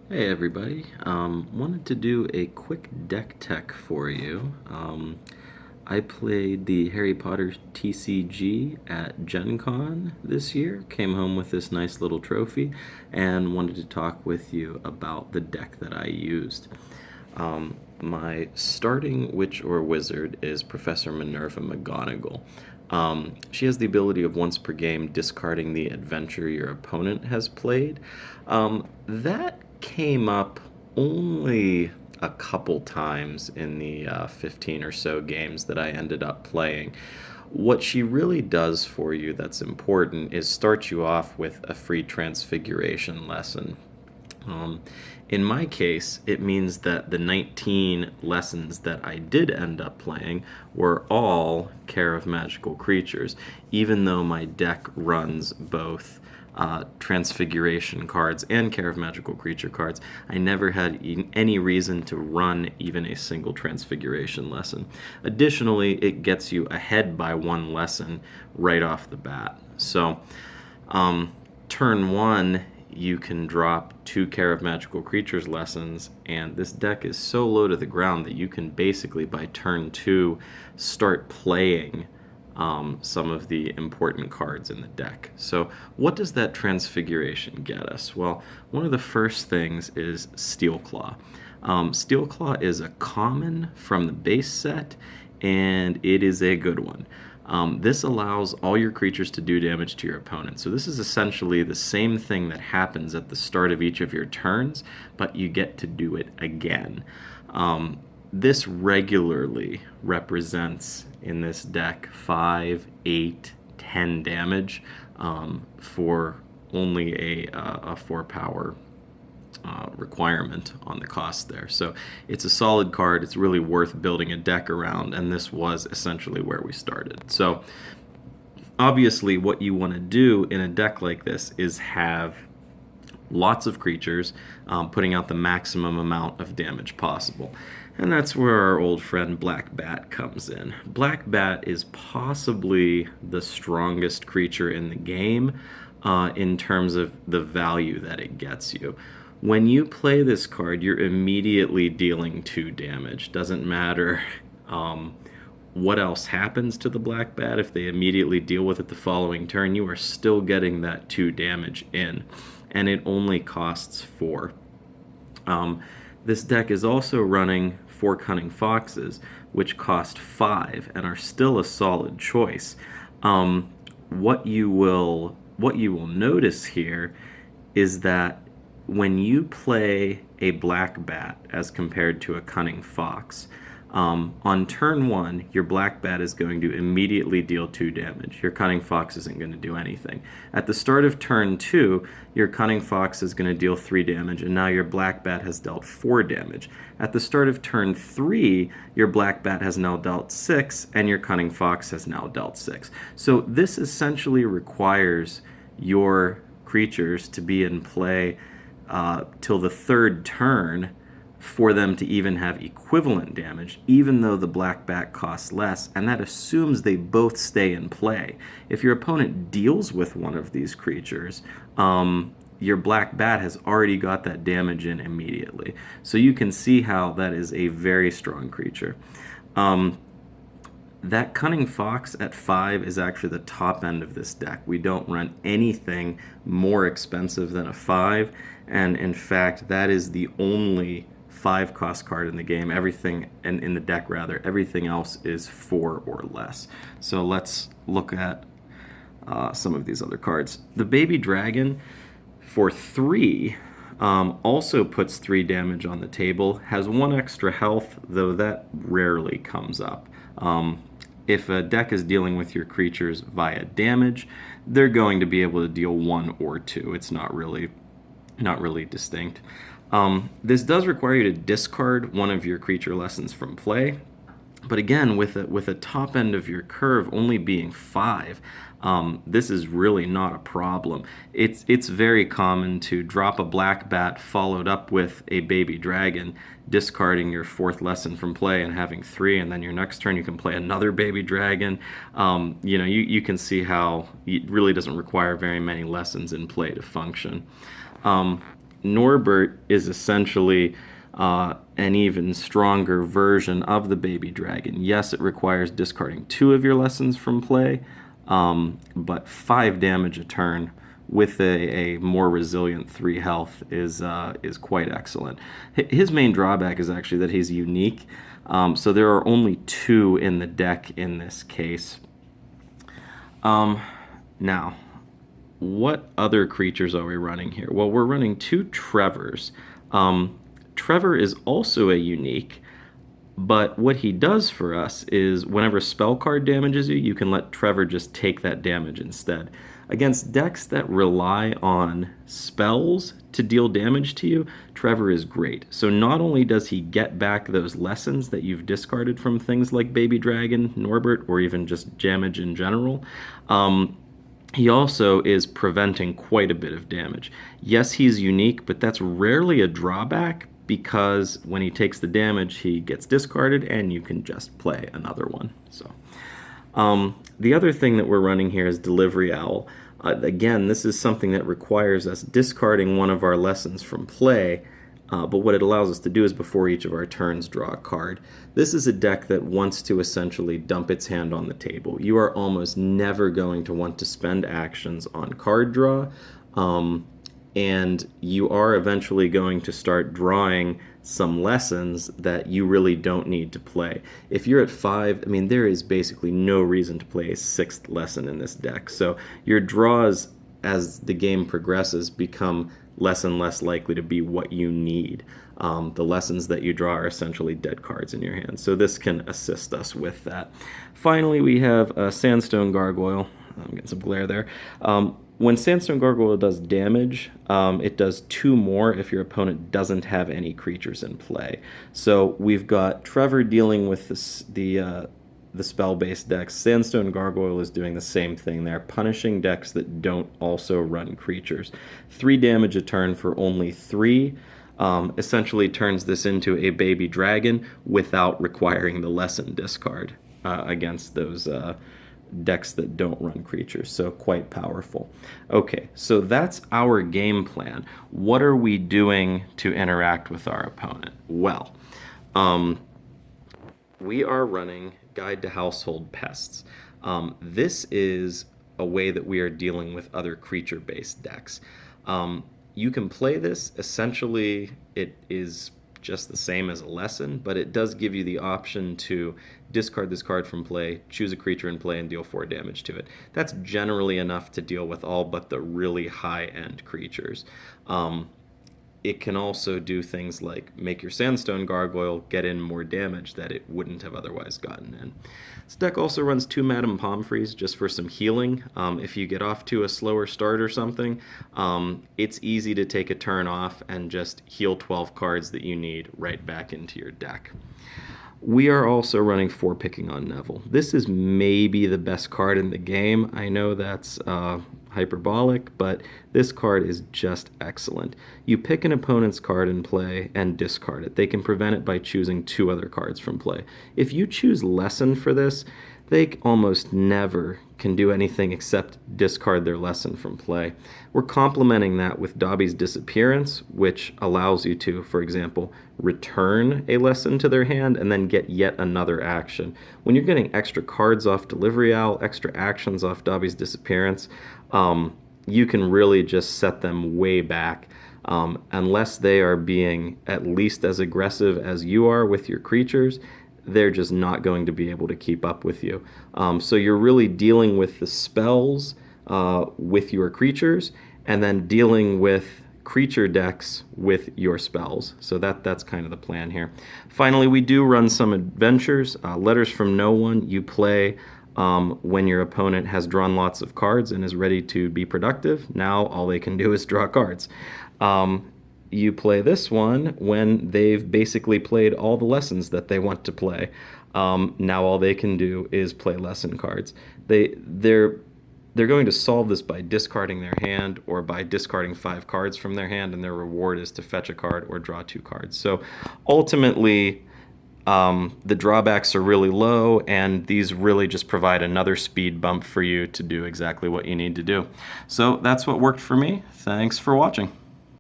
Hey everybody, wanted to do a quick deck tech for you. I played the Harry Potter TCG at GenCon this year, came home with this nice little trophy, and wanted to talk with you about the deck that I used. My starting witch or wizard is Professor Minerva Mcgonagall. She has the ability of once per game discarding the adventure your opponent has played. That came up only a couple times in the 15 or so games that I ended up playing. What she really does for you that's important is start you off with a free transfiguration lesson. Um, in my case, it means that the 19 lessons that I did end up playing were all Care of Magical Creatures, even though my deck runs both Transfiguration cards and Care of Magical Creature cards. I never had any reason to run even a single Transfiguration lesson. Additionally, it gets you ahead by one lesson right off the bat. So, turn one, you can drop two Care of Magical Creatures lessons, and this deck is so low to the ground that you can basically, by turn two, start playing some of the important cards in the deck. So, what does that Transfiguration get us? Well, one of the first things is Steelclaw. Steelclaw is a common from the base set, and it is a good one. This allows all your creatures to do damage to your opponent. So this is essentially the same thing that happens at the start of each of your turns, but you get to do it again. This regularly represents in this deck 5, 8, 10 damage for only a 4 power requirement on the cost there. So it's a solid card. It's really worth building a deck around, and this was essentially where we started. So obviously what you want to do in a deck like this is have lots of creatures putting out the maximum amount of damage possible. And that's where our old friend Black Bat comes in. Black Bat is possibly the strongest creature in the game in terms of the value that it gets you. When you play this card, you're immediately dealing 2 damage. Doesn't matter what else happens to the Black Bat. If they immediately deal with it the following turn, you are still getting that 2 damage in. And it only costs 4. This deck is also running 4 Cunning Foxes, which cost 5 and are still a solid choice. What you will notice here is that when you play a Black Bat as compared to a Cunning Fox, on turn 1, your Black Bat is going to immediately deal 2 damage. Your Cunning Fox isn't going to do anything. At the start of turn 2, your Cunning Fox is going to deal 3 damage, and now your Black Bat has dealt 4 damage. At the start of turn 3, your Black Bat has now dealt 6, and your Cunning Fox has now dealt 6. So this essentially requires your creatures to be in play till the 3rd turn for them to even have equivalent damage, even though the Black Bat costs less, and that assumes they both stay in play. If your opponent deals with one of these creatures, your Black Bat has already got that damage in immediately. So you can see how that is a very strong creature. That Cunning Fox at 5 is actually the top end of this deck. We don't run anything more expensive than a 5, and in fact, that is the only 5 cost card in the game. Everything, and in the deck rather, everything else is 4 or less. So let's look at some of these other cards. The Baby Dragon for 3 also puts 3 damage on the table, has 1 extra health, though that rarely comes up. If a deck is dealing with your creatures via damage, they're going to be able to deal 1 or 2. It's not really distinct. This does require you to discard one of your creature lessons from play, but again, with a top end of your curve only being 5, this is really not a problem. It's very common to drop a Black Bat followed up with a Baby Dragon, discarding your 4th lesson from play and having 3, and then your next turn you can play another Baby Dragon. You can see how it really doesn't require very many lessons in play to function. Norbert is essentially an even stronger version of the baby dragon. Yes, it requires discarding 2 of your lessons from play, but 5 damage a turn with a more resilient 3 health is quite excellent. His main drawback is actually that he's unique, so there are only 2 in the deck in this case. Now, what other creatures are we running here? Well, we're running 2 Trevors. Trevor is also a unique, but what he does for us is whenever a spell card damages you, you can let Trevor just take that damage instead. Against decks that rely on spells to deal damage to you, Trevor is great. So not only does he get back those lessons that you've discarded from things like Baby Dragon, Norbert, or even just damage in general, he also is preventing quite a bit of damage. Yes, he's unique, but that's rarely a drawback because when he takes the damage, he gets discarded and you can just play another one. So, the other thing that we're running here is Delivery Owl. Again, this is something that requires us discarding one of our lessons from play, but what it allows us to do is before each of our turns draw a card. This is a deck that wants to essentially dump its hand on the table. You are almost never going to want to spend actions on card draw, and you are eventually going to start drawing some lessons that you really don't need to play. If you're at 5, I mean, there is basically no reason to play a 6th lesson in this deck. So your draws as the game progresses become less and less likely to be what you need. The lessons that you draw are essentially dead cards in your hand. So this can assist us with that. Finally, we have Sandstone Gargoyle. I'm getting some glare there. When Sandstone Gargoyle does damage, it does 2 more if your opponent doesn't have any creatures in play. So we've got Trevor dealing with the spell-based decks. Sandstone Gargoyle is doing the same thing there, punishing decks that don't also run creatures. 3 damage a turn for only 3 essentially turns this into a baby dragon without requiring the lesson discard against those decks that don't run creatures, so quite powerful. Okay, so that's our game plan. What are we doing to interact with our opponent? Well, we are running Guide to Household Pests. This is a way that we are dealing with other creature-based decks. You can play this, essentially it is just the same as a lesson, but it does give you the option to discard this card from play, choose a creature in play, and deal 4 damage to it. That's generally enough to deal with all but the really high-end creatures. It can also do things like make your Sandstone Gargoyle get in more damage that it wouldn't have otherwise gotten in. This deck also runs 2 Madame Pomfreys just for some healing. If you get off to a slower start or something, it's easy to take a turn off and just heal 12 cards that you need right back into your deck. We are also running 4 Picking on Neville. This is maybe the best card in the game. I know that's hyperbolic, but this card is just excellent. You pick an opponent's card in play and discard it. They can prevent it by choosing 2 other cards from play. If you choose Lesson for this, they almost never can do anything except discard their lesson from play. We're complementing that with Dobby's Disappearance, which allows you to, for example, return a lesson to their hand and then get yet another action. When you're getting extra cards off Delivery Owl, extra actions off Dobby's Disappearance, you can really just set them way back. Unless they are being at least as aggressive as you are with your creatures, they're just not going to be able to keep up with you. So you're really dealing with the spells with your creatures, and then dealing with creature decks with your spells. So that's kind of the plan here. Finally, we do run some adventures. Letters from No One, you play when your opponent has drawn lots of cards and is ready to be productive. Now all they can do is draw cards. You play this one when they've basically played all the lessons that they want to play. Now all they can do is play lesson cards. They're going to solve this by discarding their hand or by discarding 5 cards from their hand, and their reward is to fetch a card or draw 2 cards. So ultimately, the drawbacks are really low, and these really just provide another speed bump for you to do exactly what you need to do. So that's what worked for me. Thanks for watching.